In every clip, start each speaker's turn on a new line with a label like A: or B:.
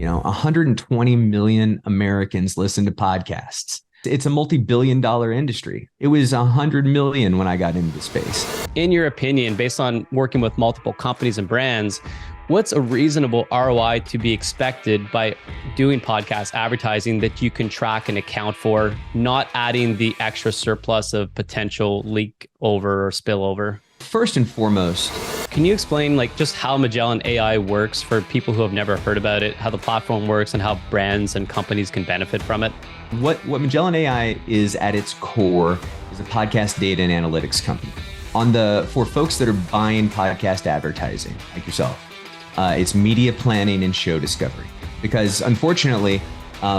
A: 120 million Americans listen to podcasts. It's a multi-billion dollar industry. It was 100 million when I got into the space.
B: In your opinion, based on working with multiple companies and brands, what's a reasonable ROI to be expected by doing podcast advertising that you can track and account for, not adding the extra surplus of potential leak over or spillover?
A: First and foremost,
B: can you explain just how Magellan AI works for people who have never heard about it, how the platform works, and how brands and companies can benefit from it?
A: What Magellan AI is at its core is a podcast data and analytics company. For folks that are buying podcast advertising, like yourself, it's media planning and show discovery. Because unfortunately,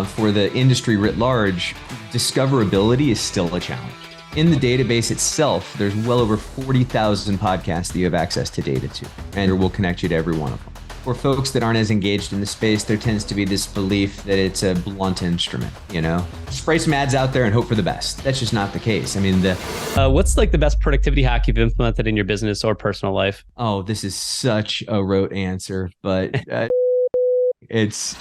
A: for the industry writ large, discoverability is still a challenge. In the database itself, there's well over 40,000 podcasts that you have access to data to, and we'll connect you to every one of them. For folks that aren't as engaged in the space, there tends to be this belief that it's a blunt instrument, Spray some ads out there and hope for the best. That's just not the case. I mean,
B: what's the best productivity hack you've implemented in your business or personal life?
A: Oh, this is such a rote answer, but it's...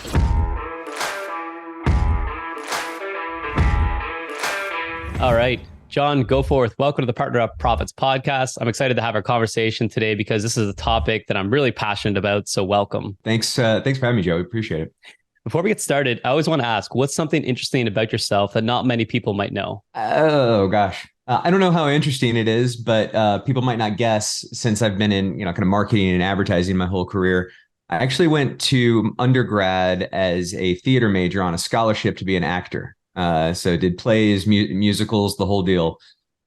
B: All right. John Goforth, welcome to the Partner Up Profits podcast. I'm excited to have our conversation today because this is a topic that I'm really passionate about. So welcome.
A: Thanks for having me, Joe. We appreciate it.
B: Before we get started, I always want to ask, what's something interesting about yourself that not many people might know?
A: Oh, gosh. I don't know how interesting it is, but people might not guess since I've been in, kind of marketing and advertising my whole career. I actually went to undergrad as a theater major on a scholarship to be an actor. So did plays, musicals, the whole deal.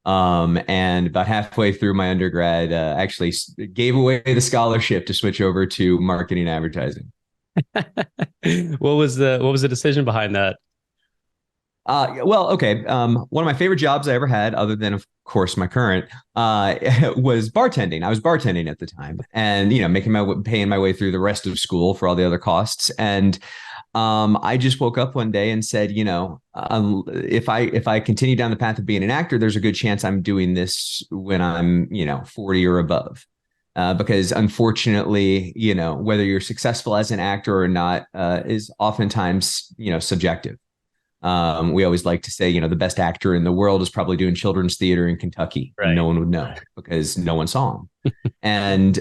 A: And about halfway through my undergrad, actually gave away the scholarship to switch over to marketing and advertising.
B: What was the decision behind that?
A: Okay. One of my favorite jobs I ever had, other than, of course, my current, was bartending. I was bartending at the time, and paying my way through the rest of school for all the other costs. And I just woke up one day and said, if I continue down the path of being an actor, there's a good chance I'm doing this when I'm 40 or above. Because unfortunately, whether you're successful as an actor or not is oftentimes subjective. We always like to say, the best actor in the world is probably doing children's theater in Kentucky. Right. No one would know because no one saw him. And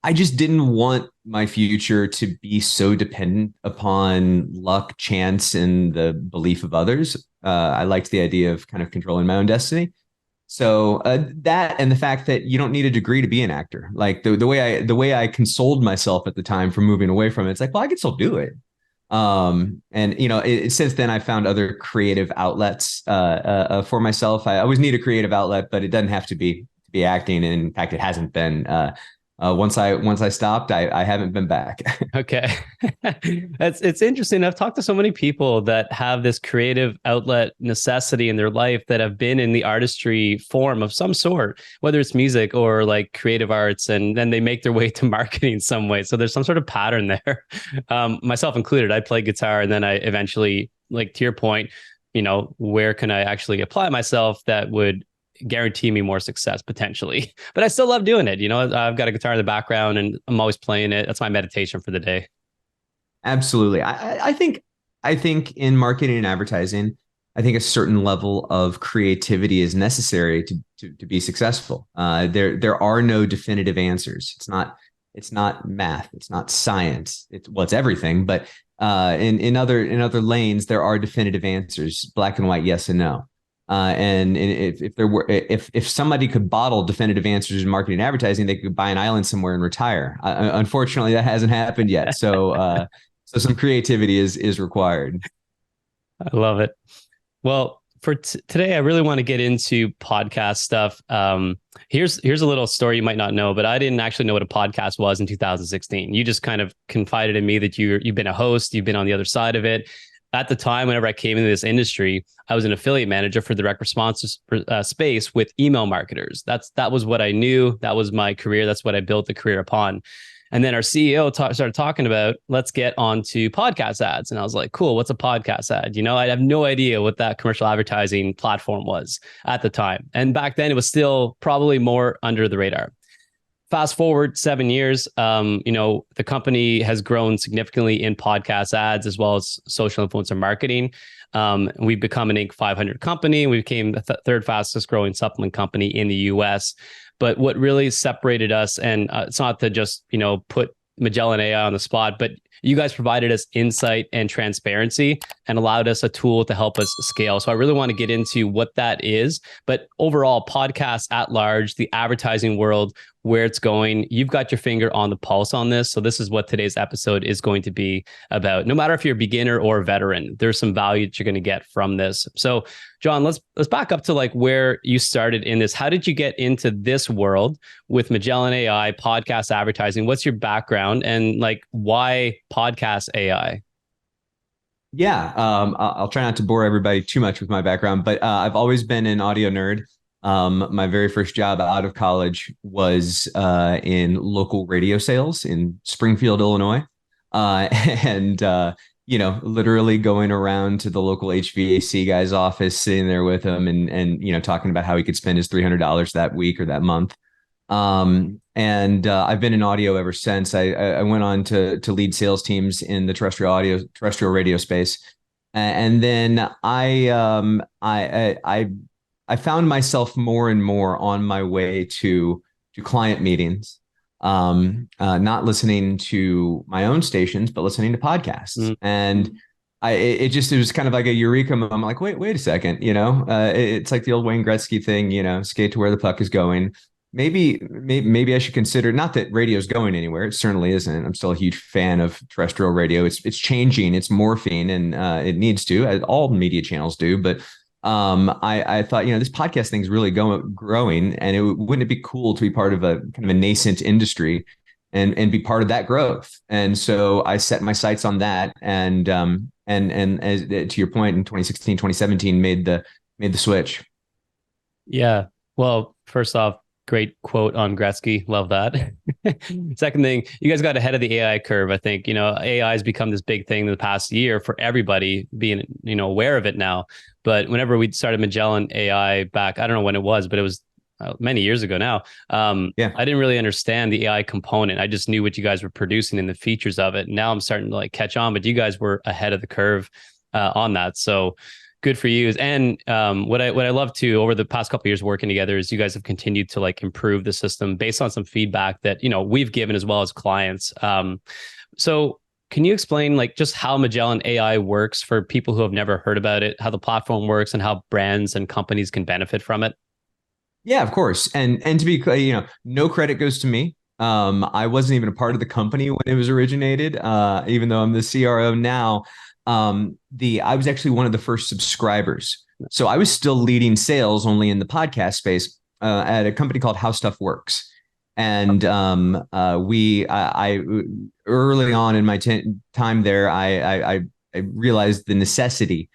A: I just didn't want my future to be so dependent upon luck, chance, and the belief of others. I liked the idea of kind of controlling my own destiny. So that, and the fact that you don't need a degree to be an actor. Like the way I consoled myself at the time for moving away from it, it's like, well, I can still do it. Since then I found other creative outlets for myself. I always need a creative outlet, but it doesn't have to be acting. And in fact, it hasn't been. Once I stopped, I haven't been back.
B: Okay. It's interesting. I've talked to so many people that have this creative outlet necessity in their life that have been in the artistry form of some sort, whether it's music or like creative arts, and then they make their way to marketing some way. So there's some sort of pattern there. Myself included, I played guitar, and then I eventually, like to your point, where can I actually apply myself that would guarantee me more success potentially, but I still love doing it. I've got a guitar in the background and I'm always playing it. That's my meditation for the day.
A: Absolutely. I think in marketing and advertising, I think a certain level of creativity is necessary to be successful. There are no definitive answers. It's not math. It's not science. It's everything. But in other lanes, there are definitive answers, black and white, yes and no. And if somebody could bottle definitive answers in marketing and advertising, they could buy an island somewhere and retire. Unfortunately, that hasn't happened yet. So some creativity is required.
B: I love it. Well, for today, I really want to get into podcast stuff. Here's a little story you might not know, but I didn't actually know what a podcast was in 2016. You just kind of confided in me that you've been a host, you've been on the other side of it. At the time, whenever I came into this industry, I was an affiliate manager for the direct response space with email marketers. That was what I knew. That was my career. That's what I built the career upon. And then our CEO started talking about, let's get onto podcast ads. And I was like, cool, what's a podcast ad? I have no idea what that commercial advertising platform was at the time. And back then it was still probably more under the radar. fast forward 7 years, the company has grown significantly in podcast ads as well as social influencer marketing. We've become an Inc. 500 company. We became the third fastest growing supplement company in the US. But what really separated us, and it's not to just, put Magellan AI on the spot, but you guys provided us insight and transparency and allowed us a tool to help us scale. So I really want to get into what that is. But overall, podcasts at large, the advertising world, where it's going, you've got your finger on the pulse on this. So this is what today's episode is going to be about. No matter if you're a beginner or a veteran, there's some value that you're going to get from this. So John, let's back up to like where you started in this. How did you get into this world with Magellan AI, podcast advertising? What's your background and like why podcast AI?
A: Yeah, I'll try not to bore everybody too much with my background, but I've always been an audio nerd. My very first job out of college was in local radio sales in Springfield, Illinois. And literally going around to the local HVAC guy's office, sitting there with him and talking about how he could spend his $300 that week or that month. And I've been in audio ever since. I went on to lead sales teams in the terrestrial radio space. And then I found myself more and more on my way to client meetings, not listening to my own stations, but listening to podcasts. And it was kind of like a eureka moment. I'm like, wait a second, it's like the old Wayne Gretzky thing, skate to where the puck is going. Maybe I should consider, not that radio is going anywhere. It certainly isn't. I'm still a huge fan of terrestrial radio. It's changing, it's morphing, and it needs to, as all media channels do. But I thought, this podcast thing's really growing, and wouldn't it be cool to be part of a kind of a nascent industry and be part of that growth? And so I set my sights on that, and as to your point, in 2016, 2017, made the switch.
B: Yeah. Well, first off, great quote on Gretzky. Love that. Second thing, you guys got ahead of the AI curve. I think, AI has become this big thing in the past year for everybody being, aware of it now. But whenever we started Magellan AI back, I don't know when it was, but it was many years ago now. I didn't really understand the AI component. I just knew what you guys were producing and the features of it. Now I'm starting to like catch on, but you guys were ahead of the curve on that. So good for you. And what I love too, over the past couple of years working together, is you guys have continued to like improve the system based on some feedback that, we've given as well as clients. So can you explain like just how Magellan AI works for people who have never heard about it, how the platform works and how brands and companies can benefit from it?
A: Yeah, of course. And to be clear, no credit goes to me. I wasn't even a part of the company when it was originated, even though I'm the CRO now. I was actually one of the first subscribers. So I was still leading sales only in the podcast space at a company called How Stuff Works. And I early on in my time there, I realized the necessity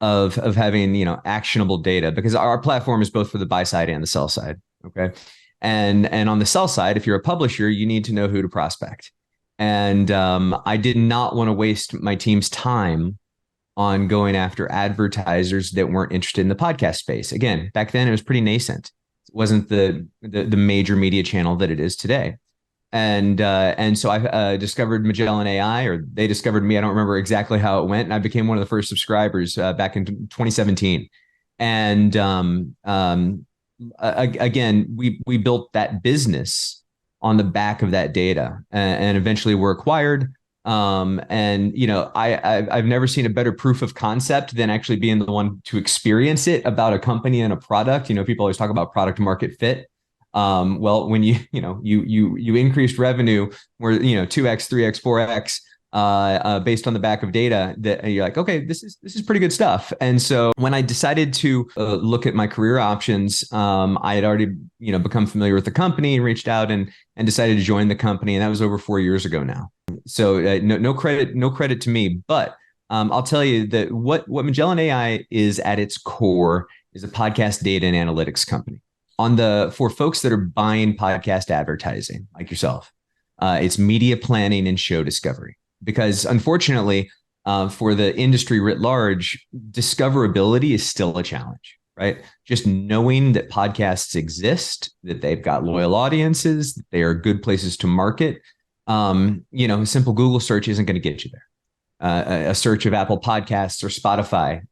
A: of having actionable data, because our platform is both for the buy side and the sell side. Okay, and on the sell side, if you're a publisher, you need to know who to prospect. And I did not want to waste my team's time on going after advertisers that weren't interested in the podcast space. Again, back then it was pretty nascent. It wasn't the major media channel that it is today. And so I discovered Magellan AI, or they discovered me. I don't remember exactly how it went. And I became one of the first subscribers back in 2017. And again, we built that business on the back of that data, and eventually were acquired. I've never seen a better proof of concept than actually being the one to experience it about a company and a product. People always talk about product market fit. Well, when you increased revenue where 2x, 3x, 4x based on the back of data, that you're like, okay, this is pretty good stuff. And so when I decided to look at my career options, I had already become familiar with the company and reached out and decided to join the company, and that was over 4 years ago now. So no credit to me, but I'll tell you that what Magellan AI is at its core is a podcast data and analytics company. For folks that are buying podcast advertising like yourself, it's media planning and show discovery. Because unfortunately, for the industry writ large, discoverability is still a challenge, right? Just knowing that podcasts exist, that they've got loyal audiences, that they are good places to market. A simple Google search isn't going to get you there. A search of Apple Podcasts or Spotify,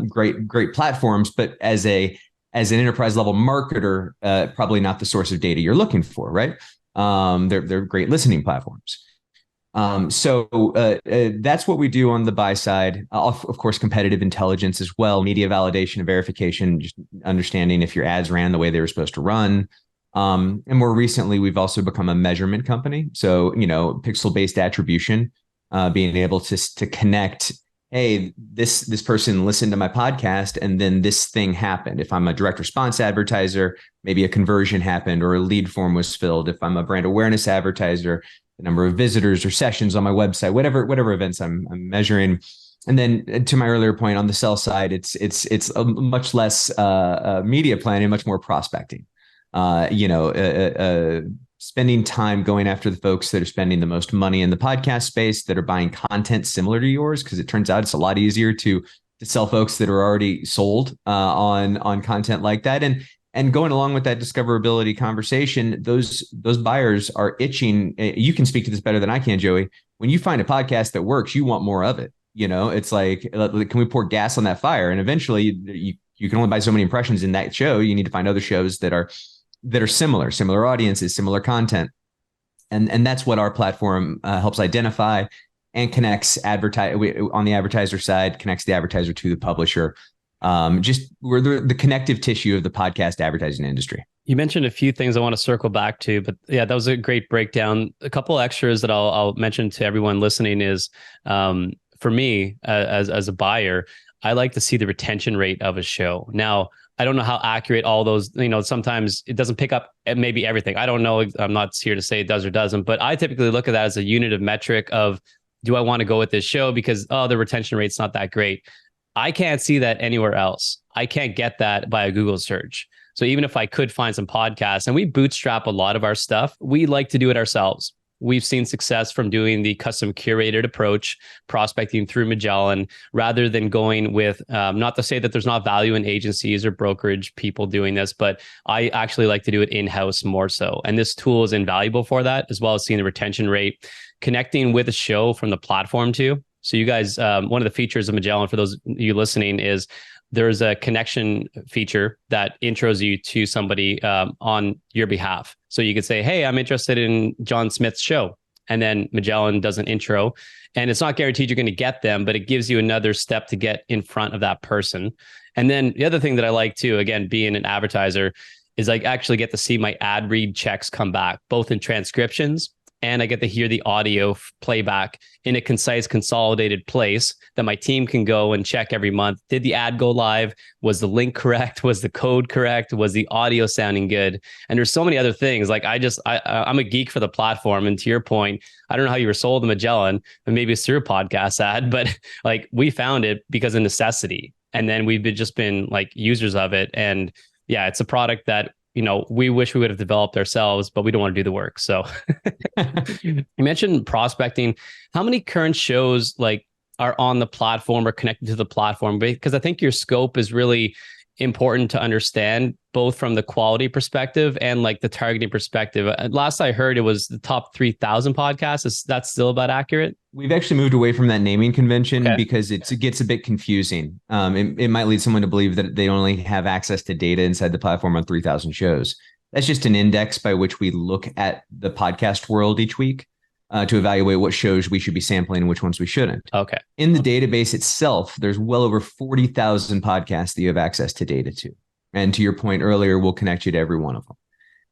A: great platforms, but as an enterprise level marketer, probably not the source of data you're looking for, right? They're great listening platforms. That's what we do on the buy side. Of course, competitive intelligence as well, media validation and verification, just understanding if your ads ran the way they were supposed to run. And more recently, we've also become a measurement company. So, pixel-based attribution, being able to connect, hey, this person listened to my podcast and then this thing happened. If I'm a direct response advertiser, maybe a conversion happened or a lead form was filled. If I'm a brand awareness advertiser, the number of visitors or sessions on my website, whatever events I'm measuring. And then to my earlier point on the sell side, it's a much less media planning, much more prospecting. Spending time going after the folks that are spending the most money in the podcast space, that are buying content similar to yours, because it turns out it's a lot easier to sell folks that are already sold on content like that. And going along with that discoverability conversation, those buyers are itching. You can speak to this better than I can, Joey. When you find a podcast that works, you want more of it. It's like, can we pour gas on that fire? And eventually, you can only buy so many impressions in that show. You need to find other shows that are similar audiences, similar content. And that's what our platform helps identify and connects on the advertiser side, connects the advertiser to the publisher. We're the connective tissue of the podcast advertising industry.
B: You mentioned a few things I want to circle back to, but yeah, that was a great breakdown. A couple extras that I'll mention to everyone listening is, for me as a buyer, I like to see the retention rate of a show. Now, I don't know how accurate all those, sometimes it doesn't pick up maybe everything. I don't know. I'm not here to say it does or doesn't, but I typically look at that as a unit of metric of, do I want to go with this show because, the retention rate's not that great. I can't see that anywhere else. I can't get that by a Google search. So even if I could find some podcasts, and we bootstrap a lot of our stuff, we like to do it ourselves. We've seen success from doing the custom curated approach, prospecting through Magellan, rather than going with, not to say that there's not value in agencies or brokerage people doing this, but I actually like to do it in-house more so. And this tool is invaluable for that, as well as seeing the retention rate, connecting with a show from the platform too. So you guys, one of the features of Magellan, for those of you listening, is there's a connection feature that intros you to somebody on your behalf. So you could say, hey, I'm interested in John Smith's show. And then Magellan does an intro. And it's not guaranteed you're going to get them, but it gives you another step to get in front of that person. And then the other thing that I like too, again, being an advertiser, is I actually get to see my ad read checks come back, both in transcriptions, and I get to hear the audio playback in a concise, consolidated place that my team can go and check every month. Did the ad go live? Was the link correct? Was the code correct? Was the audio sounding good? And there's so many other things. Like I'm a geek for the platform. And to your point, I don't know how you were sold the Magellan, and maybe it's through a podcast ad, but like we found it because of necessity. And then we've just been like users of it. And yeah, it's a product that, we wish we would have developed ourselves, but we don't want to do the work. So you mentioned prospecting. How many current shows are on the platform or connected to the platform? Because I think your scope is really important to understand, both from the quality perspective and the targeting perspective. Last I heard, it was the top 3,000 podcasts. Is that still about accurate?
A: We've actually moved away from that naming convention because it gets a bit confusing. It might lead someone to believe that they only have access to data inside the platform on 3,000 shows. That's just an index by which we look at the podcast world each week to evaluate what shows we should be sampling and which ones we shouldn't.
B: Okay.
A: In the database itself, there's well over 40,000 podcasts that you have access to data to. And to your point earlier, we'll connect you to every one of them.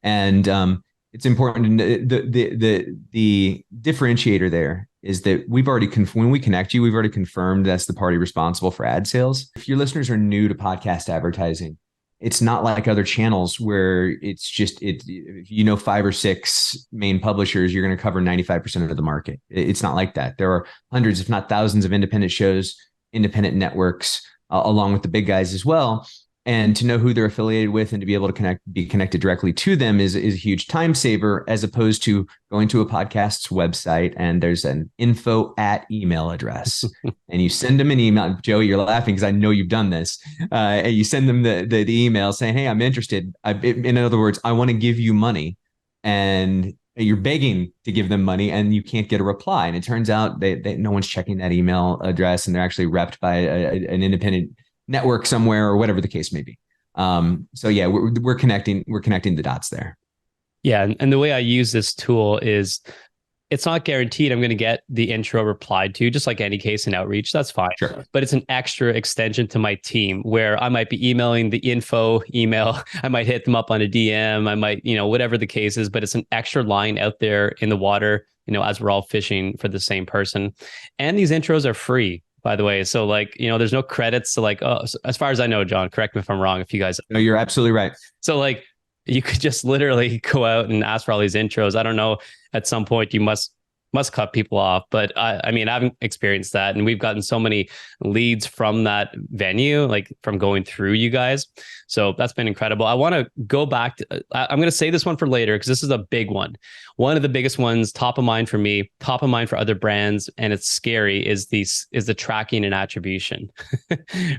A: And it's important. The differentiator there is that we've already, when we connect you, we've already confirmed that's the party responsible for ad sales. If your listeners are new to podcast advertising, it's not like other channels where it's just, if 5 or 6 main publishers, you're going to cover 95% of the market. It's not like that. There are hundreds, if not thousands, of independent shows, independent networks, along with the big guys as well. And to know who they're affiliated with and to be able to be connected directly to them is a huge time saver, as opposed to going to a podcast's website and there's an info at email address and you send them an email. Joey, you're laughing because I know you've done this. And you send them the email saying, hey, I'm interested. In other words, I want to give you money. And you're begging to give them money and you can't get a reply. And it turns out no one's checking that email address and they're actually repped by an independent network somewhere or whatever the case may be. So yeah, we're connecting the dots there.
B: Yeah. And the way I use this tool is it's not guaranteed I'm going to get the intro replied to, just like any case in outreach. That's fine.
A: Sure.
B: But it's an extra extension to my team where I might be emailing the info email. I might hit them up on a DM. I might, whatever the case is, but it's an extra line out there in the water, as we're all fishing for the same person. And these intros are free, by the way. So there's no credits to as far as I know, John, correct me if I'm wrong. If you guys.
A: No, you're absolutely right.
B: So you could just literally go out and ask for all these intros. I don't know. At some point, you must cut people off. But I haven't experienced that. And we've gotten so many leads from that venue, from going through you guys. So that's been incredible. I want to go back to, I'm going to say this one for later because this is a big one. One of the biggest ones, top of mind for me, top of mind for other brands, and it's scary, is the tracking and attribution,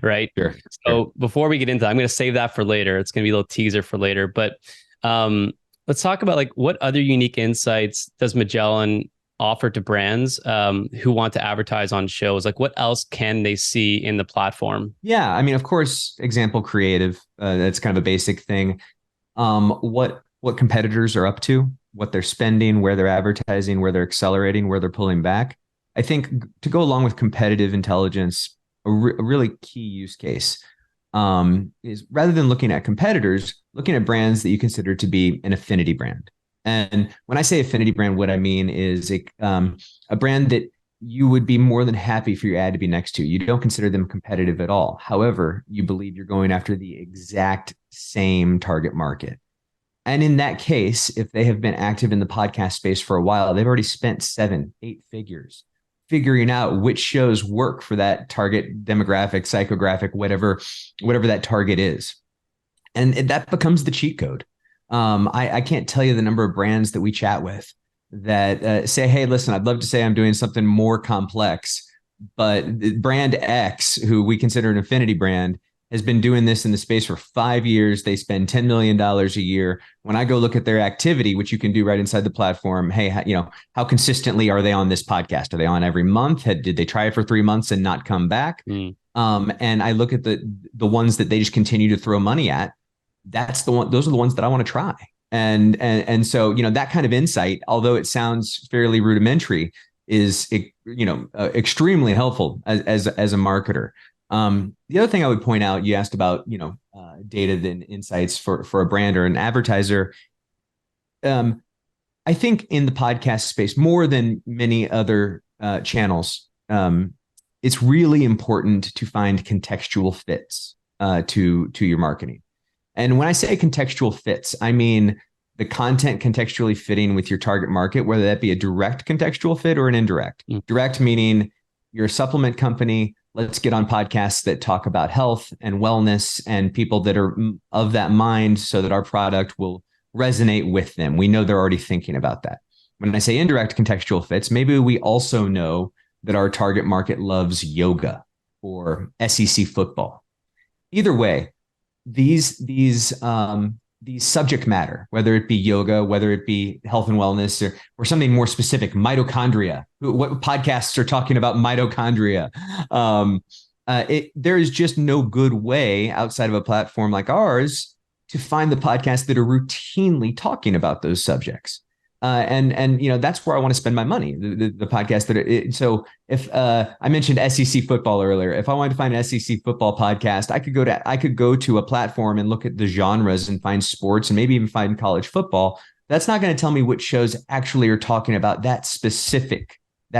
B: right?
A: Sure.
B: So before we get into that, I'm going to save that for later. It's going to be a little teaser for later. But let's talk about what other unique insights does Magellan offer to brands who want to advertise on shows? What else can they see in the platform?
A: Yeah, of course, example creative. That's kind of a basic thing. What competitors are up to, what they're spending, where they're advertising, where they're accelerating, where they're pulling back. I think to go along with competitive intelligence, a really key use case is, rather than looking at competitors, looking at brands that you consider to be an affinity brand. And when I say affinity brand, what I mean is a brand that you would be more than happy for your ad to be next to. You don't consider them competitive at all. However, you believe you're going after the exact same target market. And in that case, if they have been active in the podcast space for a while, they've already spent 7-8 figures figuring out which shows work for that target demographic, psychographic, whatever that target is. And that becomes the cheat code. I can't tell you the number of brands that we chat with that say, hey, listen, I'd love to say I'm doing something more complex, but brand X, who we consider an affinity brand, has been doing this in the space for 5 years. They spend $10 million a year. When I go look at their activity, which you can do right inside the platform, hey, how consistently are they on this podcast? Are they on every month? Did they try it for 3 months and not come back? And I look at the ones that they just continue to throw money at. Those are the ones that I want to try. And so, that kind of insight, although it sounds fairly rudimentary, is, extremely helpful as a marketer. The other thing I would point out, you asked about, data and insights for a brand or an advertiser. I think in the podcast space, more than many other channels, it's really important to find contextual fits to your marketing. And when I say contextual fits, I mean the content contextually fitting with your target market, whether that be a direct contextual fit or an indirect. Direct meaning you're a supplement company. Let's get on podcasts that talk about health and wellness and people that are of that mind so that our product will resonate with them. We know they're already thinking about that. When I say indirect contextual fits, maybe we also know that our target market loves yoga or SEC football. Either way, these subject matter, whether it be yoga, whether it be health and wellness, or something more specific, mitochondria. What podcasts are talking about mitochondria? There is just no good way outside of a platform like ours to find the podcasts that are routinely talking about those subjects. And that's where I want to spend my money. The podcast so if I mentioned SEC football earlier, if I wanted to find an SEC football podcast, I could go to a platform and look at the genres and find sports and maybe even find college football. That's not going to tell me which shows actually are talking about that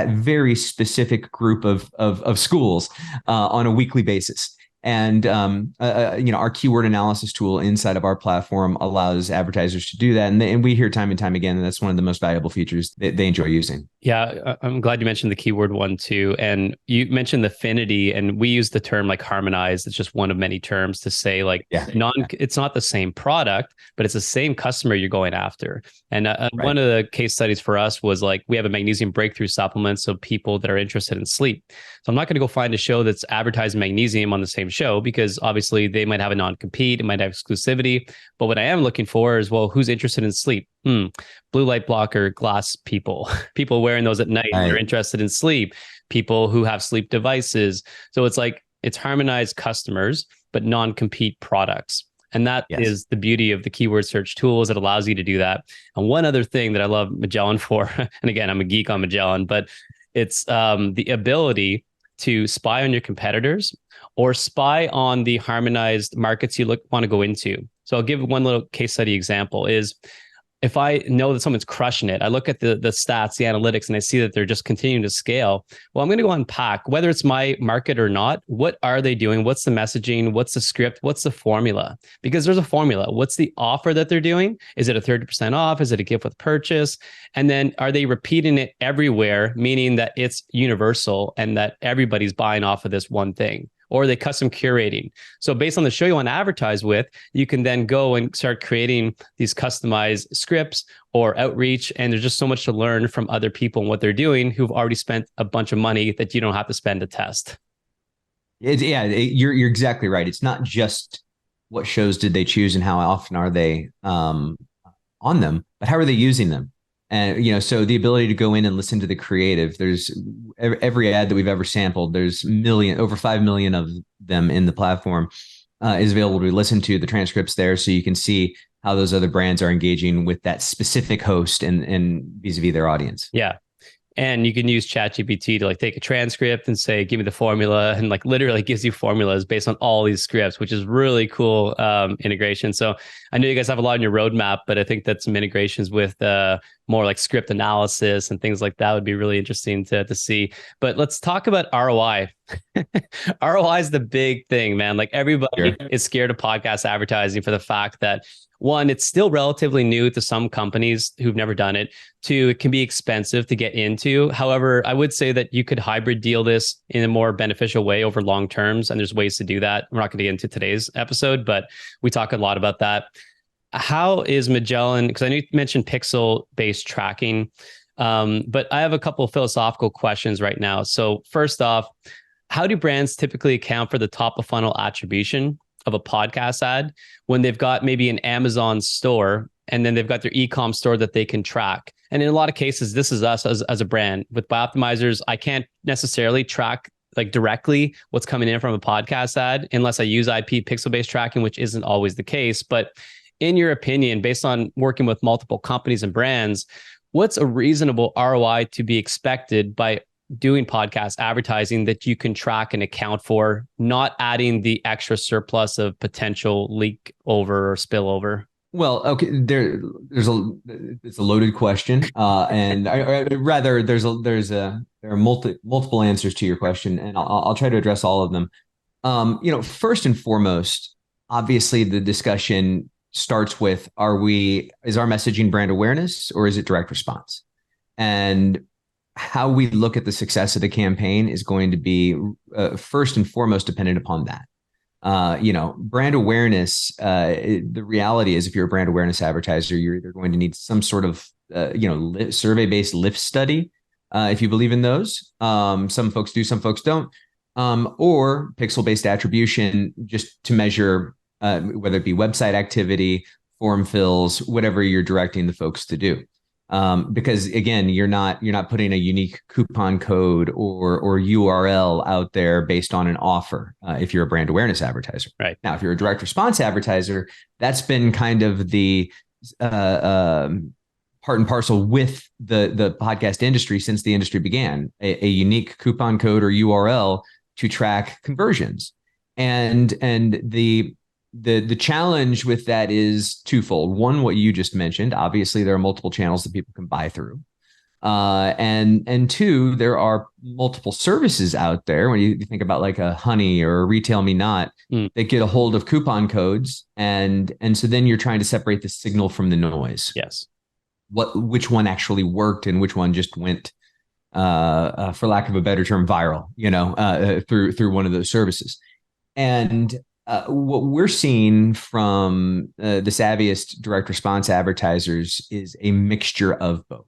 A: very specific group of schools on a weekly basis. And our keyword analysis tool inside of our platform allows advertisers to do that, and we hear time and time again that that's one of the most valuable features that they enjoy using.
B: Yeah, I'm glad you mentioned the keyword one too. And you mentioned affinity, and we use the term like harmonize. It's just one of many terms to say like
A: Yeah.
B: it's not the same product, but it's the same customer you're going after. And
A: Right.
B: one of the case studies for us was like we have a magnesium breakthrough supplement. So people that are interested in sleep. So I'm not going to go find a show that's advertising magnesium on the same show because obviously they might have a non-compete, it might have exclusivity. But what I am looking for is, well, who's interested in sleep? Blue light blocker glass people, people wearing those at night. They're
A: Right.
B: interested in sleep, people who have sleep devices. So it's like it's harmonized customers, but non-compete products. And that
A: Yes.
B: is the beauty of the keyword search tools. It allows you to do that. And one other thing that I love Magellan for, and again, I'm a geek on Magellan, but it's the ability to spy on your competitors or spy on the harmonized markets you want to go into. So I'll give one little case study example is if I know that someone's crushing it, I look at the stats, the analytics, and I see that they're just continuing to scale. Well, I'm going to go unpack whether it's my market or not. What are they doing? What's the messaging? What's the script? What's the formula? Because there's a formula. What's the offer that they're doing? Is it a 30% off? Is it a gift with purchase? And then are they repeating it everywhere, meaning that it's universal and that everybody's buying off of this one thing? Or are they custom curating? So based on the show you want to advertise with, you can then go and start creating these customized scripts or outreach. And there's just so much to learn from other people and what they're doing who've already spent a bunch of money that you don't have to spend to test.
A: You're exactly right. It's not just what shows did they choose and how often are they on them, but how are they using them? And so the ability to go in and listen to the creative. There's every ad that we've ever sampled. There's over 5 million of them in the platform is available to listen to. The transcripts there, so you can see how those other brands are engaging with that specific host and vis-a-vis their audience.
B: Yeah. And you can use ChatGPT to like take a transcript and say, give me the formula, and like literally gives you formulas based on all these scripts, which is really cool integration. So I know you guys have a lot on your roadmap, but I think that some integrations with more like script analysis and things like that would be really interesting to see. But let's talk about ROI. ROI is the big thing, man. Like everybody is scared of podcast advertising for the fact that one, it's still relatively new to some companies who've never done it. Two, it can be expensive to get into. However, I would say that you could hybrid deal this in a more beneficial way over long terms. And there's ways to do that. We're not going to get into today's episode, but we talk a lot about that. How is Magellan, because I know you mentioned pixel-based tracking, but I have a couple of philosophical questions right now. So first off, how do brands typically account for the top of funnel attribution of a podcast ad when they've got maybe an Amazon store and then they've got their e-com store that they can track? And in a lot of cases, this is us as a brand. With Bioptimizers, I can't necessarily track like directly what's coming in from a podcast ad unless I use IP pixel-based tracking, which isn't always the case. But in your opinion, based on working with multiple companies and brands, what's a reasonable ROI to be expected by doing podcast advertising that you can track and account for, not adding the extra surplus of potential leak over or spillover?
A: Well, okay, it's a loaded question, and rather there are multiple answers to your question, and I'll try to address all of them. First and foremost, obviously the discussion starts with: is our messaging brand awareness or is it direct response? And how we look at the success of the campaign is going to be first and foremost dependent upon that. Brand awareness. The reality is, if you're a brand awareness advertiser, you're either going to need some sort of survey-based lift study, if you believe in those. Some folks do, some folks don't, or pixel-based attribution, just to measure whether it be website activity, form fills, whatever you're directing the folks to do. Because again, you're not putting a unique coupon code or URL out there based on an offer. If you're a brand awareness advertiser,
B: right
A: now, if you're a direct response advertiser, that's been kind of the part and parcel with the podcast industry since the industry began. A unique coupon code or URL to track conversions, and the challenge with that is twofold. One, what you just mentioned. Obviously, there are multiple channels that people can buy through. And two, there are multiple services out there. When you think about like a Honey or a Retail Me Not, they get a hold of coupon codes. And so then you're trying to separate the signal from the noise.
B: Yes.
A: Which one actually worked and which one just went for lack of a better term, viral, through one of those services. And what we're seeing from the savviest direct response advertisers is a mixture of both.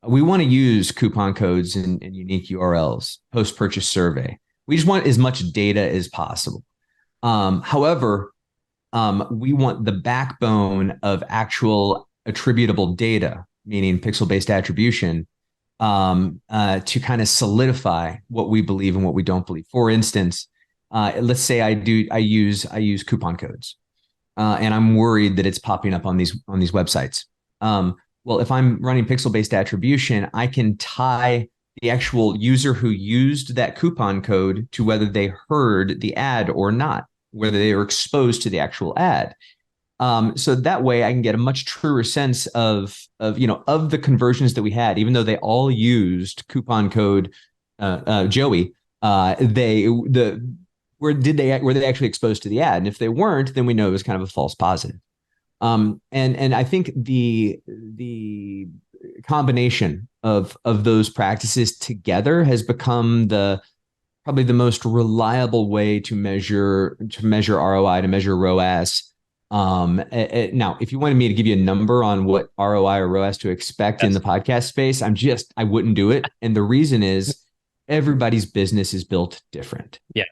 A: We want to use coupon codes and unique URLs, post-purchase survey. We just want as much data as possible. However, we want the backbone of actual attributable data, meaning pixel-based attribution, to kind of solidify what we believe and what we don't believe. For instance, let's say I use coupon codes, and I'm worried that it's popping up on these websites. Well, if I'm running pixel-based attribution, I can tie the actual user who used that coupon code to whether they heard the ad or not, whether they were exposed to the actual ad. So that way I can get a much truer sense of the conversions that we had, even though they all used coupon code Joey. Were they actually exposed to the ad? And if they weren't, then we know it was kind of a false positive. And I think the combination of those practices together has become probably the most reliable way to measure ROI, to measure ROAS. Now, if you wanted me to give you a number on what ROI or ROAS to expect in the podcast space, I wouldn't do it. And the reason is everybody's business is built different.
B: Yeah.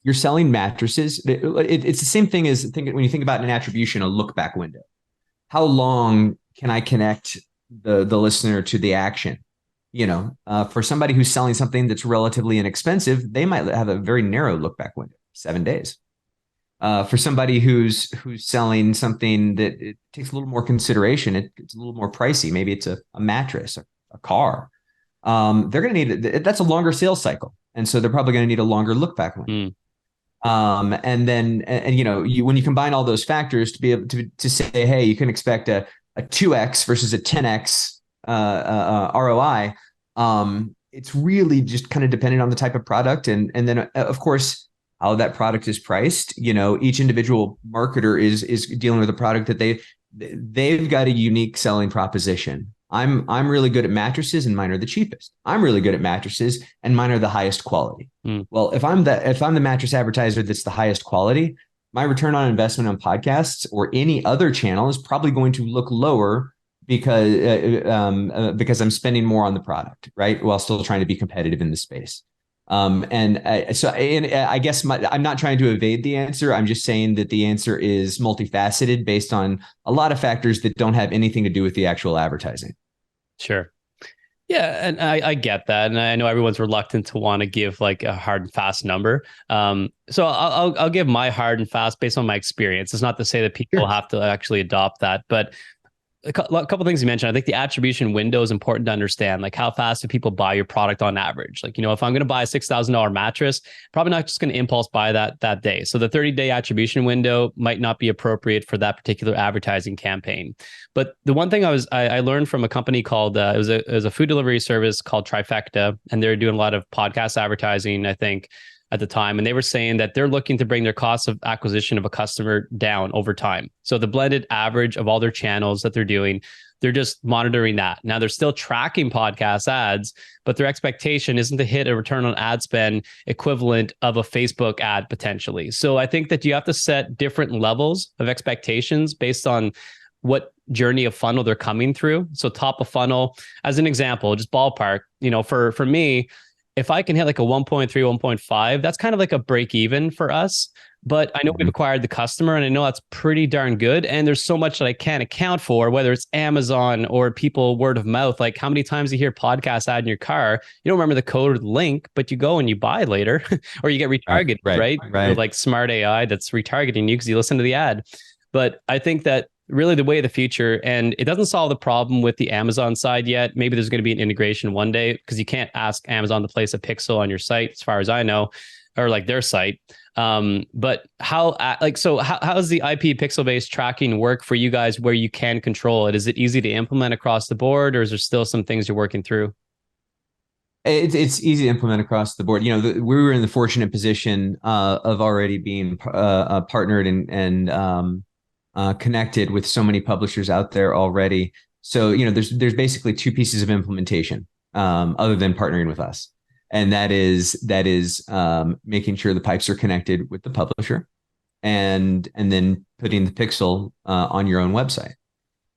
A: You're selling mattresses. It's the same thing as when you think about an attribution, a look back window. How long can I connect the listener to the action? For somebody who's selling something that's relatively inexpensive, they might have a very narrow look back window, 7 days. For somebody who's selling something that it takes a little more consideration, it's a little more pricey. Maybe it's a mattress or a car. They're going to need that's a longer sales cycle, and so they're probably going to need a longer look back window. And then when you combine all those factors to be able to say, hey, you can expect a 2x versus a 10x ROI. It's really just kind of dependent on the type of product, and then of course how that product is priced. Each individual marketer is dealing with a product that they've got a unique selling proposition. I'm really good at mattresses and mine are the cheapest. I'm really good at mattresses and mine are the highest quality. Well, if I'm the mattress advertiser that's the highest quality, my return on investment on podcasts or any other channel is probably going to look lower because I'm spending more on the product, right? While still trying to be competitive in the space. I guess I'm not trying to evade the answer. I'm just saying that the answer is multifaceted based on a lot of factors that don't have anything to do with the actual advertising.
B: Sure. Yeah. And I get that. And I know everyone's reluctant to want to give like a hard and fast number. So I'll give my hard and fast based on my experience. It's not to say that people have to actually adopt that, but a couple of things you mentioned. I think the attribution window is important to understand. Like, how fast do people buy your product on average? Like, if I'm going to buy a $6,000 mattress, probably not just going to impulse buy that day. So the 30-day attribution window might not be appropriate for that particular advertising campaign. But the one thing I learned from a company called it was a food delivery service called Trifecta, and they're doing a lot of podcast advertising, I think, at the time. And they were saying that they're looking to bring their cost of acquisition of a customer down over time. So the blended average of all their channels that they're doing, they're just monitoring that. Now they're still tracking podcast ads, but their expectation isn't to hit a return on ad spend equivalent of a Facebook ad potentially. So I think that you have to set different levels of expectations based on what journey of funnel they're coming through. So top of funnel, as an example, just ballpark, for me, if I can hit like a 1.3, 1.5, that's kind of like a break even for us. But I know we've acquired the customer and I know that's pretty darn good. And there's so much that I can't account for, whether it's Amazon or people word of mouth. Like, how many times you hear podcast ad in your car, you don't remember the code or the link, but you go and you buy later or you get retargeted, right? Or like smart AI that's retargeting you because you listen to the ad. But I think that really the way of the future, and it doesn't solve the problem with the Amazon side yet. Maybe there's going to be an integration one day because you can't ask Amazon to place a pixel on your site, as far as I know, or like their site. But how does the IP pixel-based tracking work for you guys where you can control it? Is it easy to implement across the board, or is there still some things you're working through?
A: It's easy to implement across the board. We were in the fortunate position of already being partnered and connected with so many publishers out there already. So, there's basically two pieces of implementation. other than partnering with us. And that is making sure the pipes are connected with the publisher, and then putting the pixel on your own website.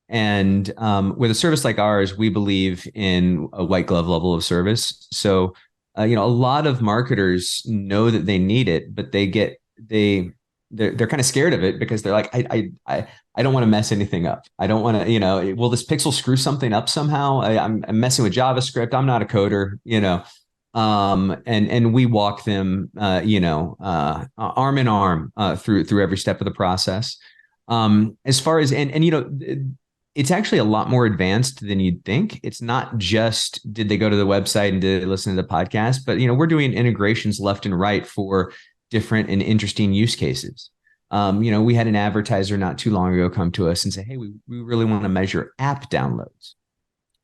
A: And with a service like ours, we believe in a white glove level of service. So, a lot of marketers know that they need it, but they're kind of scared of it because they're like, I don't want to mess anything up. I don't want to, will this pixel screw something up somehow? I'm messing with JavaScript. I'm not a coder. And we walk them, arm in arm through every step of the process. As far as it's actually a lot more advanced than you'd think. It's not just did they go to the website and did they listen to the podcast, but we're doing integrations left and right for different and interesting use cases. We had an advertiser not too long ago come to us and say, "Hey, we really want to measure app downloads,"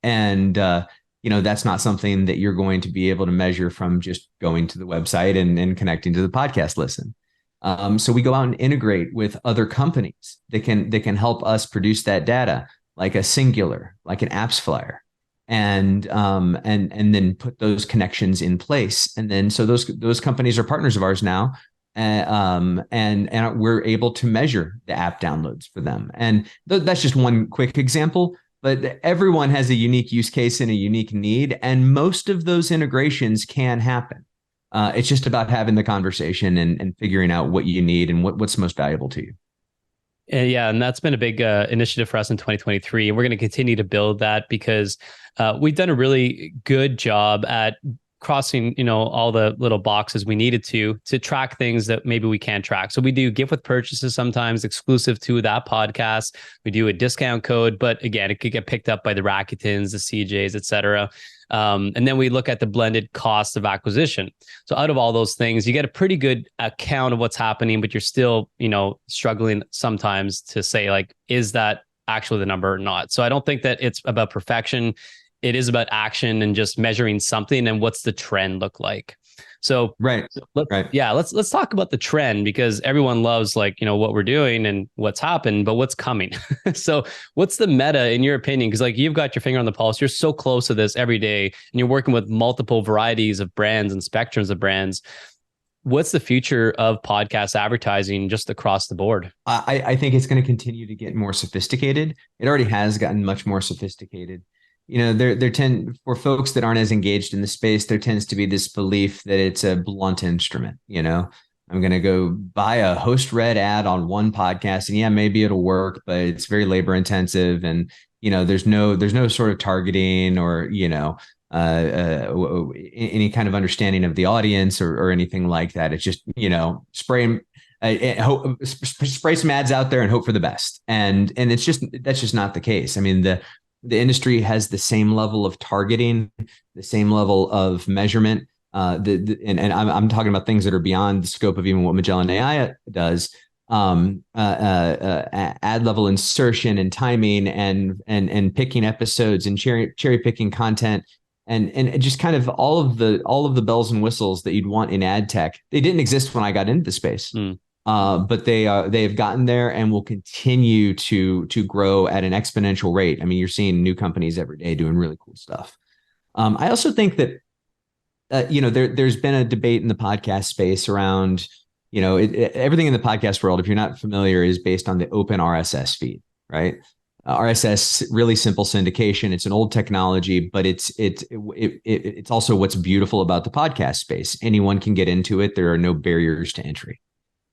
A: and that's not something that you're going to be able to measure from just going to the website and connecting to the podcast listen. So we go out and integrate with other companies that can help us produce that data, like a Singular, like an Apps Flyer, and then put those connections in place. And then so those companies are partners of ours now, and we're able to measure the app downloads for them. And that's just one quick example. But everyone has a unique use case and a unique need, and most of those integrations can happen. It's just about having the conversation and figuring out what you need and what's most valuable to you.
B: Yeah, and that's been a big initiative for us in 2023. And we're going to continue to build that because we've done a really good job at crossing, all the little boxes we needed to track things that maybe we can't track. So we do gift with purchases sometimes exclusive to that podcast. We do a discount code, but again, it could get picked up by the Racketons, the CJs, et cetera. And then we look at the blended cost of acquisition. So out of all those things, you get a pretty good account of what's happening, but you're still, struggling sometimes to say, like, is that actually the number or not? So I don't think that it's about perfection. It is about action and just measuring something and what's the trend look like. So let's talk about the trend, because everyone loves what we're doing and what's happened, but what's coming. So what's the meta in your opinion? Because you've got your finger on the pulse. You're so close to this every day, and you're working with multiple varieties of brands and spectrums of brands. What's the future of podcast advertising just across the board?
A: I think it's going to continue to get more sophisticated. It already has gotten much more sophisticated. For folks that aren't as engaged in the space, there tends to be this belief that it's a blunt instrument. I'm going to go buy a host read ad on one podcast, and yeah, maybe it'll work, but it's very labor intensive, and there's no sort of targeting or any kind of understanding of the audience or anything like that. It's just spray some ads out there and hope for the best, and that's just not the case. I mean, the industry has the same level of targeting, the same level of measurement. And I'm talking about things that are beyond the scope of even what Magellan AI does. Ad level insertion and timing and picking episodes and cherry picking content and just kind of all of the bells and whistles that you'd want in ad tech. They didn't exist when I got into the space. But they have gotten there and will continue to grow at an exponential rate. I mean, you're seeing new companies every day doing really cool stuff. I also think that there's been a debate in the podcast space around everything in the podcast world, if you're not familiar, is based on the open RSS feed, right? RSS, really simple syndication. It's an old technology, but it's also what's beautiful about the podcast space. Anyone can get into it. There are no barriers to entry.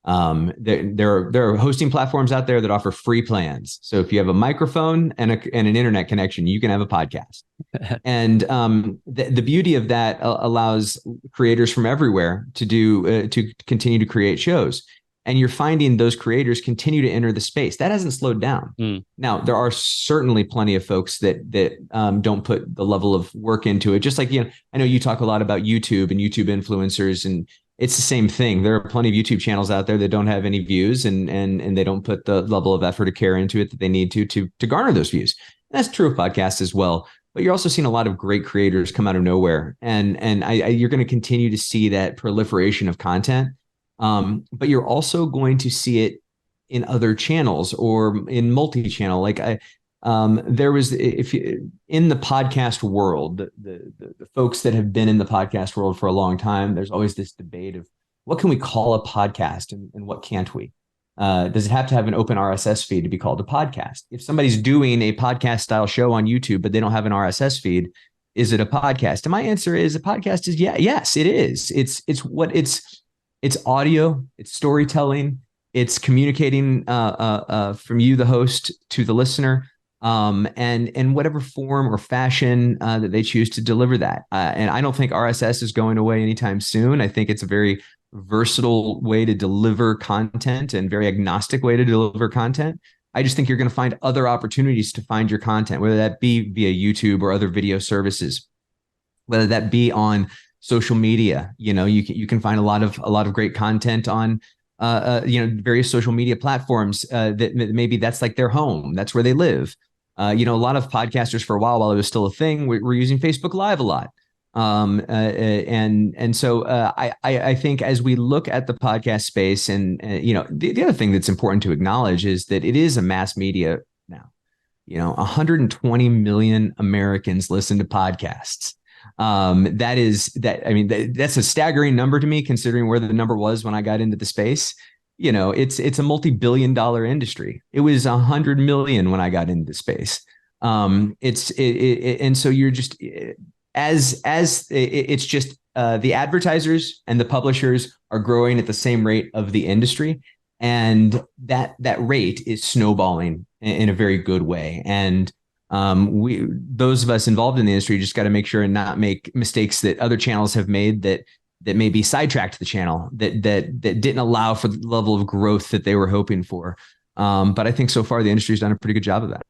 A: There are hosting platforms out there that offer free plans. So if you have a microphone and an internet connection, you can have a podcast. And the beauty of that allows creators from everywhere to continue to create shows. And you're finding those creators continue to enter the space. That hasn't slowed down. Now, there are certainly plenty of folks that don't put the level of work into it. Just like, I know you talk a lot about YouTube and YouTube influencers, and it's the same thing. There are plenty of YouTube channels out there that don't have any views and they don't put the level of effort or care into it that they need to garner those views. And that's true of podcasts as well. But you're also seeing a lot of great creators come out of nowhere. And you're going to continue to see that proliferation of content. But you're also going to see it in other channels or in multi-channel. Like There was, if you, in the podcast world, the folks that have been in the podcast world for a long time, there's always this debate of what can we call a podcast and what can't we? Does it have to have an open RSS feed to be called a podcast? If somebody's doing a podcast style show on YouTube, but they don't have an RSS feed, is it a podcast? And my answer is a podcast is yes, it is. It's audio, it's storytelling, it's communicating from you, the host, to the listener, and whatever form or fashion that they choose to deliver that. And I don't think RSS is going away anytime soon. I think it's a very versatile way to deliver content and very agnostic way to deliver content. I just think you're going to find other opportunities to find your content, whether that be via YouTube or other video services, whether that be on social media. You can find a lot of great content on various social media platforms that maybe that's like their home, that's where they live. A lot of podcasters for a while it was still a thing, we're using Facebook Live a lot. So I think as we look at the podcast space, and the other thing that's important to acknowledge is that it is a mass media now. 120 million Americans listen to podcasts. That's a staggering number to me, considering where the number was when I got into the space. It's a multi-billion-dollar industry. It was 100 million when I got into the space. And so you're just it's just the advertisers and the publishers are growing at the same rate of the industry, and that rate is snowballing in a very good way. And those of us involved in the industry just got to make sure and not make mistakes that other channels have made that maybe sidetracked the channel, that didn't allow for the level of growth that they were hoping for. But I think so far the industry's done a pretty good job of that.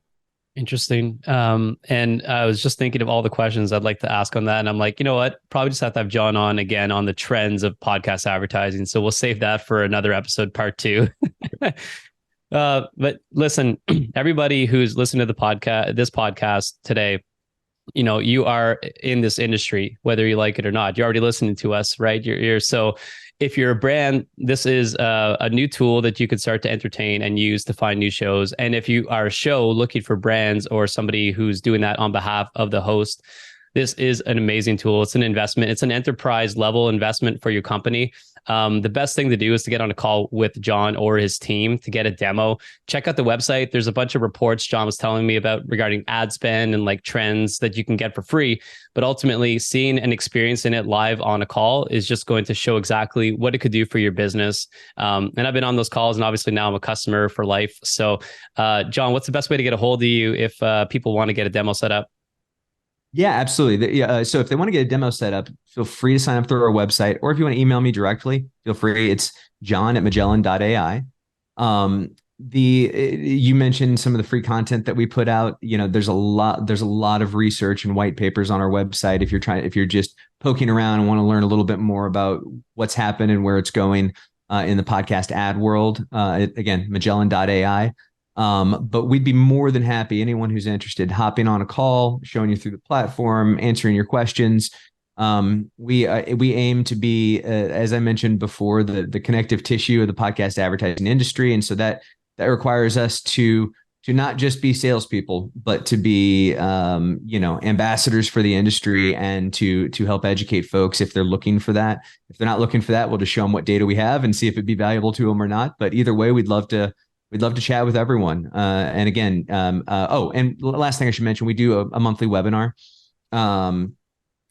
B: Interesting. And I was just thinking of all the questions I'd like to ask on that. And I'm like, you know what? Probably just have to have John on again on the trends of podcast advertising. So we'll save that for another episode, part 2. But listen, everybody who's listening to this podcast today, you are in this industry, whether you like it or not. You're already listening to us, right? So if you're a brand, this is a new tool that you could start to entertain and use to find new shows. And if you are a show looking for brands or somebody who's doing that on behalf of the host, this is an amazing tool. It's an investment. It's an enterprise level investment for your company. The best thing to do is to get on a call with John or his team to get a demo. Check out the website. There's a bunch of reports John was telling me about regarding ad spend and like trends that you can get for free. But ultimately, seeing and experiencing it live on a call is just going to show exactly what it could do for your business. And I've been on those calls, and obviously now I'm a customer for life. So, John, what's the best way to get a hold of you if people want to get a demo set up?
A: Yeah, absolutely. So if they want to get a demo set up, feel free to sign up through our website, or if you want to email me directly, feel free. It's john@magellan.ai. You mentioned some of the free content that we put out. There's a lot of research and white papers on our website. If you're just poking around and want to learn a little bit more about what's happened and where it's going in the podcast ad world, again, magellan.ai. But we'd be more than happy, anyone who's interested, hopping on a call, showing you through the platform, answering your questions. We aim to be, as I mentioned before, the connective tissue of the podcast advertising industry, and so that requires us to not just be salespeople, but to be ambassadors for the industry, and to help educate folks if they're looking for that. If they're not looking for that, we'll just show them what data we have and see if it'd be valuable to them or not. But either way, we'd love to chat with everyone. And again, and the last thing I should mention, we do a monthly webinar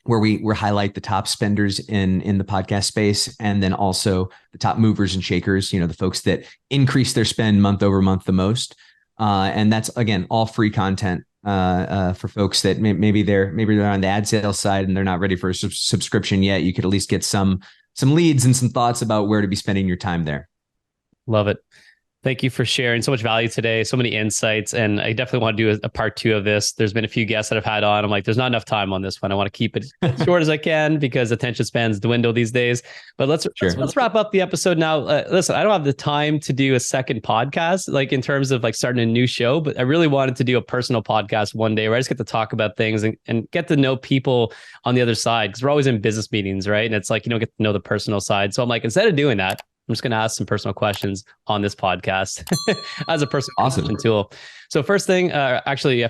A: where we highlight the top spenders in the podcast space, and then also the top movers and shakers, the folks that increase their spend month over month the most. And that's, again, all free content for folks that maybe they're on the ad sales side and they're not ready for a subscription yet. You could at least get some leads and some thoughts about where to be spending your time there.
B: Love it. Thank you for sharing so much value today, so many insights. And I definitely want to do a part 2 of this. There's been a few guests that I've had on. I'm like, there's not enough time on this one. I want to keep it as short as I can because attention spans dwindle these days. But let's wrap up the episode now. Listen, I don't have the time to do a second podcast, like in terms of like starting a new show, but I really wanted to do a personal podcast one day where I just get to talk about things and get to know people on the other side, because we're always in business meetings, right? And it's like, get to know the personal side. So I'm like, instead of doing that, I'm just going to ask some personal questions on this podcast as a personal
A: Awesome.
B: connection tool. So first thing,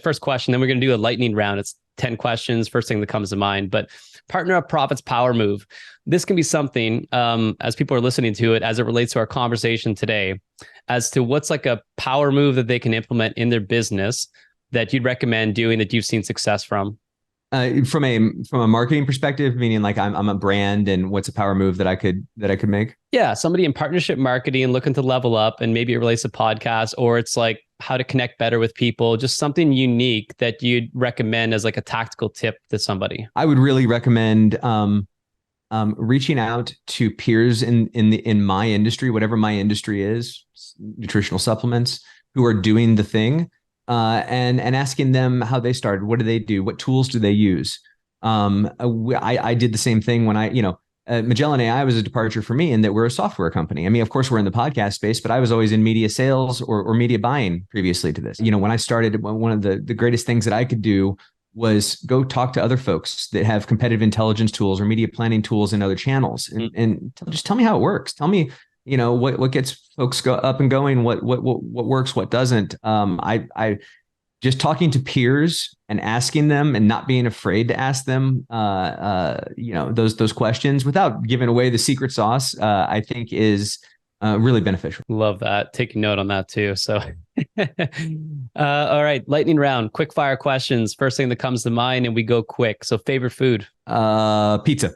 B: first question, then we're going to do a lightning round. It's 10 questions. First thing that comes to mind, but partner up profits power move. This can be something, as people are listening to it, as it relates to our conversation today, as to what's like a power move that they can implement in their business that you'd recommend doing that you've seen success from.
A: From a marketing perspective, meaning like I'm a brand, and what's a power move that I could make?
B: Yeah, somebody in partnership marketing looking to level up, and maybe it relates to podcasts, or it's like how to connect better with people, just something unique that you'd recommend as like a tactical tip to somebody.
A: I would really recommend reaching out to peers in my industry, whatever my industry is, nutritional supplements, who are doing the thing. And asking them how they started. What do they do? What tools do they use? I did the same thing when Magellan AI was a departure for me in that we're a software company. I mean, of course, we're in the podcast space, but I was always in media sales or media buying previously to this. When I started, one of the greatest things that I could do was go talk to other folks that have competitive intelligence tools or media planning tools in other channels, and just tell me how it works. Tell me what gets folks up and going, what works, what doesn't. I just talking to peers and asking them and not being afraid to ask them those questions without giving away the secret sauce, I think is really beneficial.
B: Love that. Taking note on that too. So all right, lightning round, quick fire questions. First thing that comes to mind, and we go quick. So favorite food?
A: Pizza.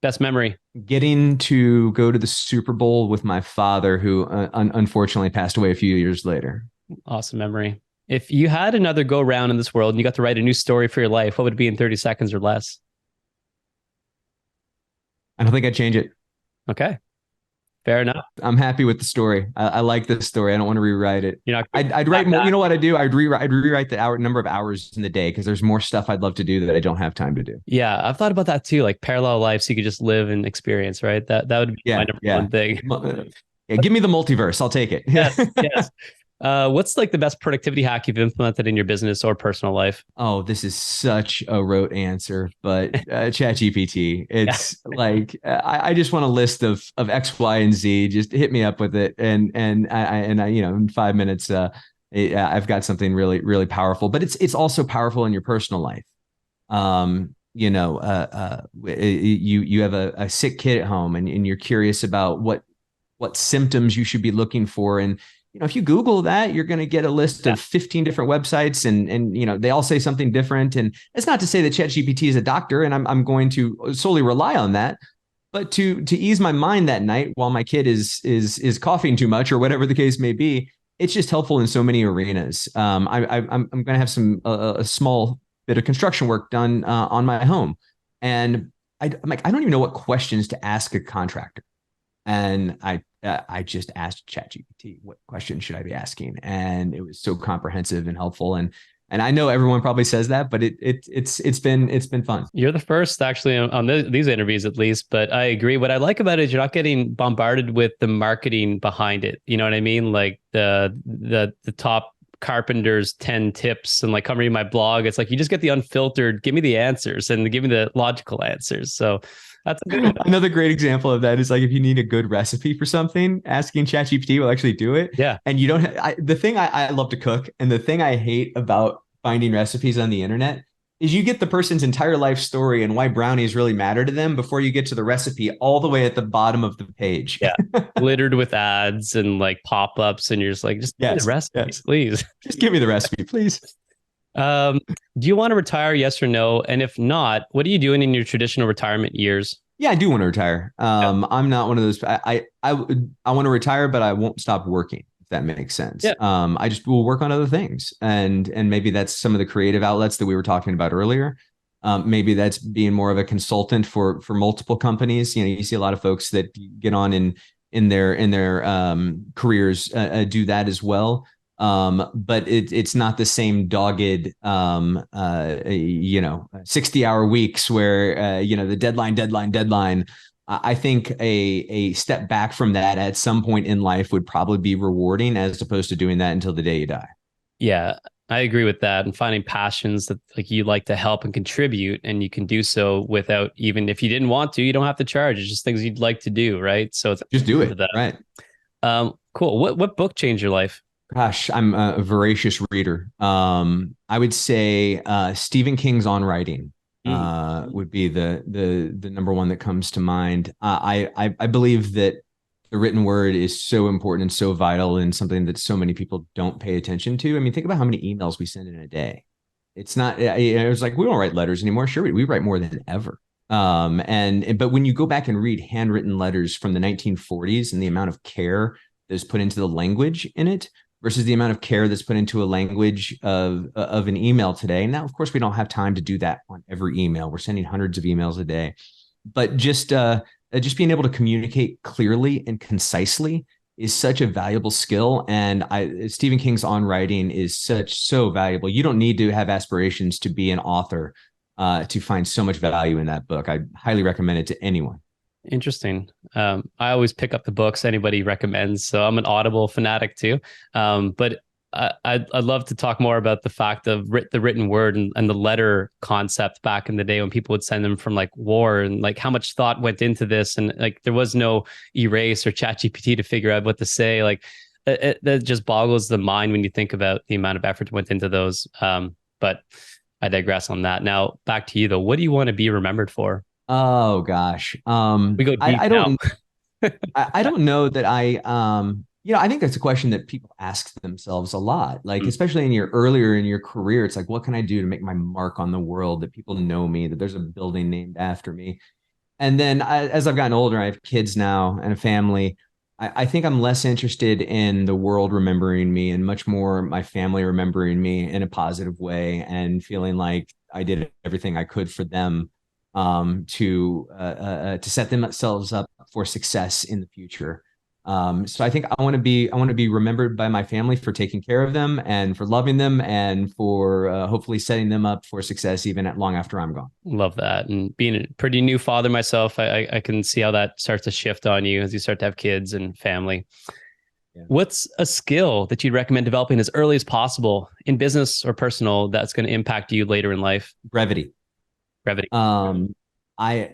B: Best memory?
A: Getting to go to the Super Bowl with my father, who unfortunately passed away a few years later.
B: Awesome memory. If you had another go round in this world and you got to write a new story for your life, what would it be in 30 seconds or less?
A: I don't think I'd change it.
B: Okay. Fair enough.
A: I'm happy with the story. I like this story. I don't want to rewrite it. I'd write more. You know what I do? I'd rewrite the number of hours in the day, because there's more stuff I'd love to do that I don't have time to do.
B: Yeah, I've thought about that too, like parallel life, so you could just live and experience, right? That would be my number one thing.
A: Yeah, give me the multiverse. I'll take it.
B: Yes. What's like the best productivity hack you've implemented in your business or personal life?
A: Oh, this is such a rote answer, but ChatGPT. It's like I just want a list of X, Y, and Z. Just hit me up with it, and I in 5 minutes, I've got something really, really powerful. But it's also powerful in your personal life. You have a sick kid at home, and you're curious about what symptoms you should be looking for, and if you Google that, you're going to get a list of 15 different websites, and they all say something different. And it's not to say that ChatGPT is a doctor, and I'm going to solely rely on that, but to ease my mind that night while my kid is coughing too much or whatever the case may be, it's just helpful in so many arenas. I'm going to have a small bit of construction work done on my home, and I'm like, I don't even know what questions to ask a contractor, and I just asked ChatGPT, what questions should I be asking? And it was so comprehensive and helpful. And I know everyone probably says that, but it's been fun.
B: You're the first actually on these interviews, at least, but I agree. What I like about it is you're not getting bombarded with the marketing behind it. You know what I mean? Like the top carpenter's 10 tips, and like come read my blog. It's like, you just get the unfiltered, give me the answers and give me the logical answers. So that's a good one.
A: Another great example of that is like, if you need a good recipe for something, asking ChatGPT will actually do it.
B: Yeah.
A: And you don't the thing I love to cook, and the thing I hate about finding recipes on the internet is you get the person's entire life story and why brownies really matter to them before you get to the recipe all the way at the bottom of the page.
B: Yeah. Littered with ads and like pop-ups, and you're just like, just give me the recipe, please.
A: Just give me the recipe, please.
B: Do you want to retire? Yes or no? And if not, what are you doing in your traditional retirement years?
A: Yeah, I do want to retire. I'm not one of those. I want to retire, but I won't stop working, if that makes sense.
B: Yeah.
A: I just will work on other things, and maybe that's some of the creative outlets that we were talking about earlier. Maybe that's being more of a consultant for multiple companies. You see a lot of folks that get on in their careers do that as well. But it's not the same dogged 60-hour weeks where the deadline. I think a step back from that at some point in life would probably be rewarding, as opposed to doing that until the day you die.
B: Yeah. I agree with that, and finding passions that like you like to help and contribute, and you can do so without, even if you didn't want to, you don't have to charge. It's just things you'd like to do, right? So it's
A: Just do
B: important
A: it.
B: to that.
A: Right.
B: Cool. What book changed your life?
A: Gosh, I'm a voracious reader. I would say Stephen King's On Writing
B: Mm,
A: would be the number one that comes to mind. I believe that the written word is so important and so vital, and something that so many people don't pay attention to. I mean, think about how many emails we send in a day. It's not. It was like we don't write letters anymore. Sure, we write more than ever. But when you go back and read handwritten letters from the 1940s and the amount of care that's put into the language in it versus the amount of care that's put into a language of an email today. Now, of course, we don't have time to do that on every email. We're sending hundreds of emails a day, but just being able to communicate clearly and concisely is such a valuable skill. And Stephen King's On Writing is so valuable. You don't need to have aspirations to be an author to find so much value in that book. I highly recommend it to anyone.
B: interesting. I always pick up the books anybody recommends, so I'm an Audible fanatic too. But I'd love to talk more about the fact of the written word and the letter concept back in the day when people would send them from like war, and like how much thought went into this, and like there was no erase or chat GPT to figure out what to say. Like that just boggles the mind when you think about the amount of effort that went into those. But I digress on that. Now back to you though. What do you want to be remembered for?
A: Oh gosh.
B: We go deep
A: I
B: now.
A: don't I don't know that I think that's a question that people ask themselves a lot. Like,
B: Mm,
A: especially in your earlier in your career, it's like, what can I do to make my mark on the world, that people know me, that there's a building named after me? And then as I've gotten older, I have kids now and a family. I think I'm less interested in the world remembering me and much more my family remembering me in a positive way and feeling like I did everything I could for them to set themselves up for success in the future. So I think I want to be remembered by my family for taking care of them and for loving them and for hopefully setting them up for success even at long after I'm gone.
B: love that. And being a pretty new father myself, I can see how that starts to shift on you as you start to have kids and family.
A: Yeah.
B: What's a skill that you'd recommend developing as early as possible in business or personal that's going to impact you later in life?
A: Brevity.
B: Brevity.
A: I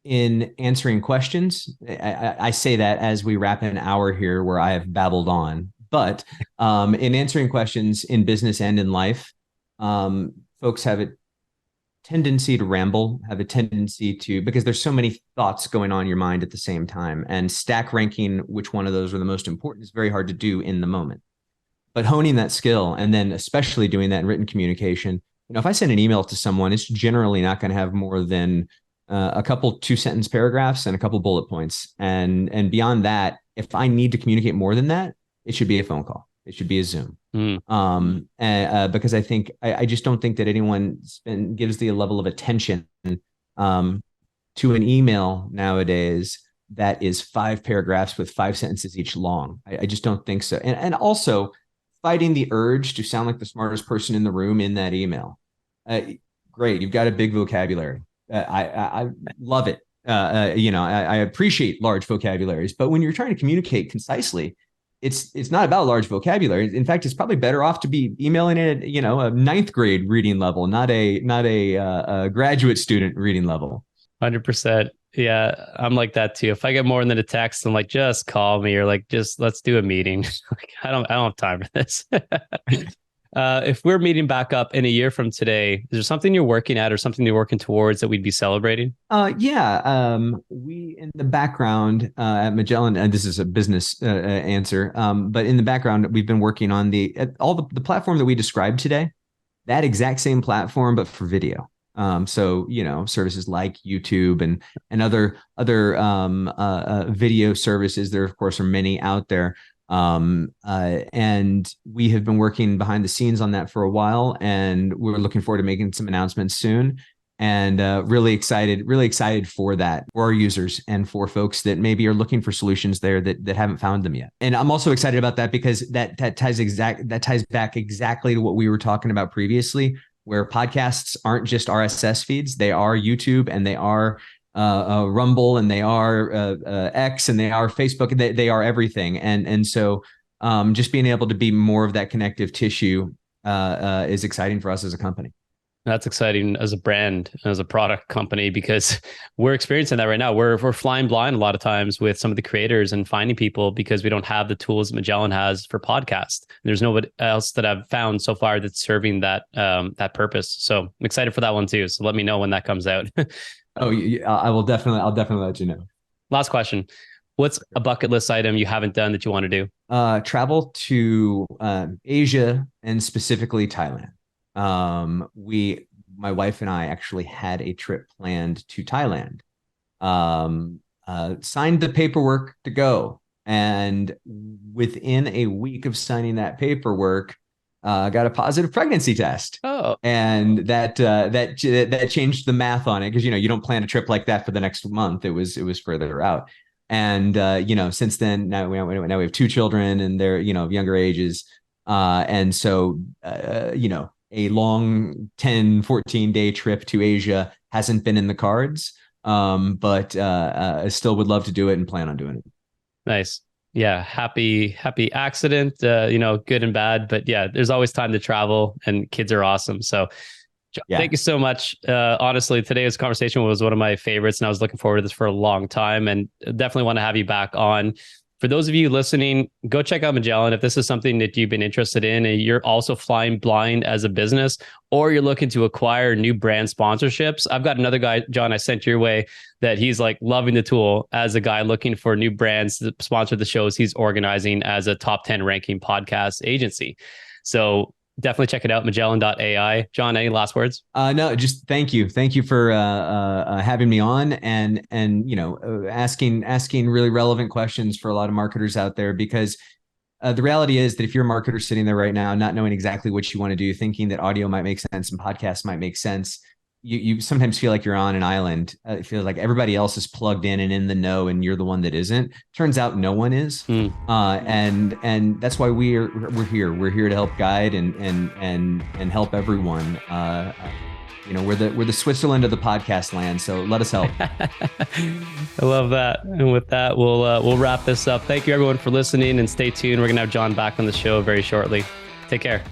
A: in answering questions, I say that as we wrap an hour here where I have babbled on, but in answering questions in business and in life, folks have a tendency to ramble, have a tendency to, because there's so many thoughts going on in your mind at the same time, and stack ranking which one of those are the most important is very hard to do in the moment. But honing that skill, and then especially doing that in written communication, if I send an email to someone, it's generally not going to have more than a couple 2 sentence paragraphs and a couple bullet points. And beyond that, if I need to communicate more than that, it should be a phone call. It should be a Zoom.
B: Mm,
A: Because I just don't think that anyone gives the level of attention um, to an email nowadays that is 5 paragraphs with 5 sentences each long. I just don't think so. And also fighting the urge to sound like the smartest person in the room in that email. Great, you've got a big vocabulary. I love it. I appreciate large vocabularies, but when you're trying to communicate concisely, it's not about large vocabulary. In fact, it's probably better off to be emailing it, a ninth grade reading level, not a graduate student reading level.
B: 100%. Yeah, I'm like that too. If I get more than a text, I'm like, just call me, or like, just let's do a meeting. Like, I don't have time for this. If we're meeting back up in a year from today, is there something you're working at or something you're working towards that we'd be celebrating?
A: Yeah. We in the background at Magellan, and this is a business answer, but in the background, we've been working on all the platform that we described today, that exact same platform, but for video. So services like YouTube and other video services. There, of course, are many out there. And we have been working behind the scenes on that for a while, and we're looking forward to making some announcements soon. And really excited for that, for our users and for folks that maybe are looking for solutions there that haven't found them yet. And I'm also excited about that because that ties back exactly to what we were talking about previously, where podcasts aren't just RSS feeds; they are YouTube, and they are Rumble, and they are X, and they are Facebook. They are everything. And so just being able to be more of that connective tissue is exciting for us as a company.
B: That's exciting as a brand, as a product company, because we're experiencing that right now. We're flying blind a lot of times with some of the creators and finding people because we don't have the tools that Magellan has for podcast. There's nobody else that I've found so far that's serving that that purpose. So I'm excited for that one too. So let me know when that comes out.
A: Oh, I'll definitely let you know.
B: Last question. What's a bucket list item you haven't done that you want to do?
A: Travel to Asia and specifically Thailand. My wife and I actually had a trip planned to Thailand. Signed the paperwork to go, and within a week of signing that paperwork, got a positive pregnancy test.
B: Oh,
A: And that changed the math on it, because you don't plan a trip like that for the next month. It was further out. And since then, now we have two children, and they're younger ages. And so a long 10-14 day trip to Asia hasn't been in the cards. But I still would love to do it and plan on doing it.
B: nice. Yeah, happy accident, good and bad, but yeah, there's always time to travel, and kids are awesome. So
A: Yeah.
B: thank you so much. Honestly, today's conversation was one of my favorites, and I was looking forward to this for a long time, and definitely want to have you back on. For those of you listening, go check out Magellan. If this is something that you've been interested in and you're also flying blind as a business, or you're looking to acquire new brand sponsorships, I've got another guy, John, I sent your way, that he's like loving the tool as a guy looking for new brands to sponsor the shows he's organizing as a top 10 ranking podcast agency. So definitely check it out, Magellan.ai. John, any last words?
A: No, just thank you. Thank you for having me on, and asking really relevant questions for a lot of marketers out there, because the reality is that if you're a marketer sitting there right now, not knowing exactly what you want to do, thinking that audio might make sense and podcasts might make sense, you sometimes feel like you're on an island. It feels like everybody else is plugged in and in the know, and you're the one that isn't. Turns out no one is. And that's why we're here. We're here to help guide and help everyone. We're the Switzerland of the podcast land. So let us help.
B: I love that. And with that, we'll wrap this up. Thank you everyone for listening, and stay tuned. We're gonna have John back on the show very shortly. Take care.